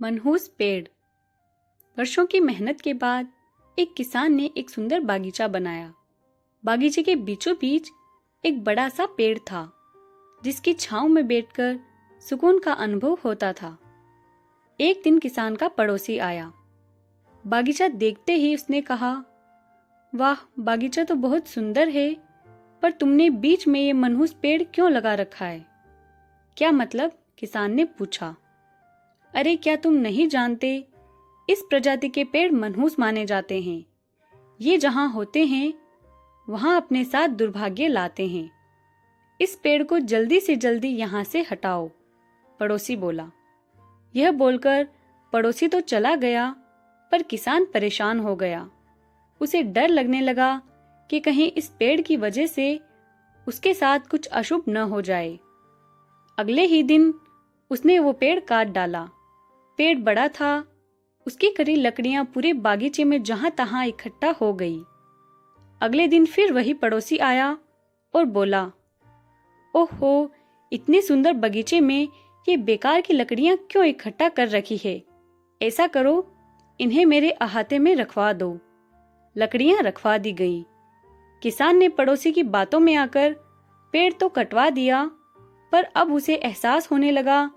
मनहूस पेड़। वर्षों की मेहनत के बाद एक किसान ने एक सुंदर बागीचा बनाया। बागीचे के बीचों बीच एक बड़ा सा पेड़ था, जिसकी छांव में बैठकर सुकून का अनुभव होता था। एक दिन किसान का पड़ोसी आया। बागीचा देखते ही उसने कहा, वाह, बागीचा तो बहुत सुंदर है, पर तुमने बीच में ये मनहूस पेड़ क्यों लगा रखा है? क्या मतलब? किसान ने पूछा। अरे, क्या तुम नहीं जानते? इस प्रजाति के पेड़ मनहूस माने जाते हैं। ये जहां होते हैं वहां अपने साथ दुर्भाग्य लाते हैं। इस पेड़ को जल्दी से जल्दी यहां से हटाओ, पड़ोसी बोला। यह बोलकर पड़ोसी तो चला गया, पर किसान परेशान हो गया। उसे डर लगने लगा कि कहीं इस पेड़ की वजह से उसके साथ कुछ अशुभ न हो जाए। अगले ही दिन उसने वो पेड़ काट डाला। पेड़ बड़ा था, उसकी कड़ी लकड़ियां पूरे बागीचे में जहां तहां इकट्ठा हो गई। अगले दिन फिर वही पड़ोसी आया और बोला, ओहो, इतने सुंदर बगीचे में ये बेकार की लकड़ियां क्यों इकट्ठा कर रखी है? ऐसा करो, इन्हें मेरे अहाते में रखवा दो। लकड़ियां रखवा दी गई। किसान ने पड़ोसी की बातों में आकर पेड़ तो कटवा दिया, पर अब उसे एहसास होने लगा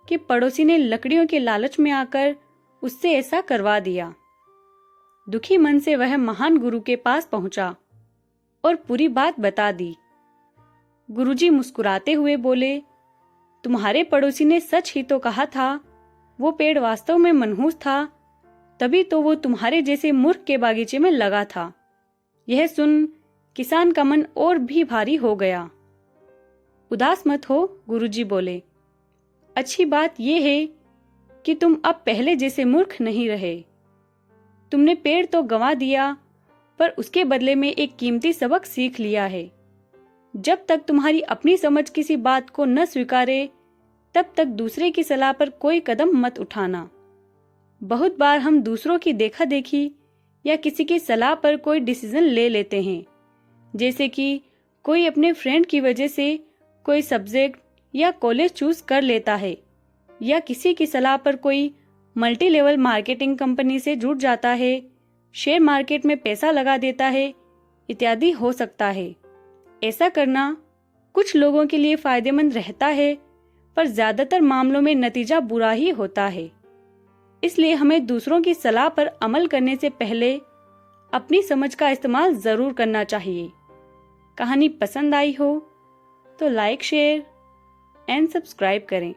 कि पड़ोसी ने लकड़ियों के लालच में आकर उससे ऐसा करवा दिया। दुखी मन से वह महान गुरु के पास पहुंचा और पूरी बात बता दी। गुरुजी मुस्कुराते हुए बोले, तुम्हारे पड़ोसी ने सच ही तो कहा था। वो पेड़ वास्तव में मनहूस था, तभी तो वो तुम्हारे जैसे मूर्ख के बागीचे में लगा था। यह सुन किसान का मन और भी भारी हो गया। उदास मत हो, गुरुजी बोले। अच्छी बात यह है कि तुम अब पहले जैसे मूर्ख नहीं रहे। तुमने पेड़ तो गंवा दिया, पर उसके बदले में एक कीमती सबक सीख लिया है। जब तक तुम्हारी अपनी समझ किसी बात को न स्वीकारे, तब तक दूसरे की सलाह पर कोई कदम मत उठाना। बहुत बार हम दूसरों की देखा देखी या किसी की सलाह पर कोई डिसीजन ले लेते हैं, जैसे कि कोई अपने फ्रेंड की वजह से कोई सब्जेक्ट या कॉलेज चूज कर लेता है, या किसी की सलाह पर कोई मल्टी लेवल मार्केटिंग कंपनी से जुड़ जाता है, शेयर मार्केट में पैसा लगा देता है, इत्यादि हो सकता है। ऐसा करना कुछ लोगों के लिए फायदेमंद रहता है, पर ज्यादातर मामलों में नतीजा बुरा ही होता है। इसलिए हमें दूसरों की सलाह पर अमल करने से पहले अपनी समझ का इस्तेमाल जरूर करना चाहिए। कहानी पसंद आई हो तो लाइक, शेयर एंड सब्सक्राइब करें।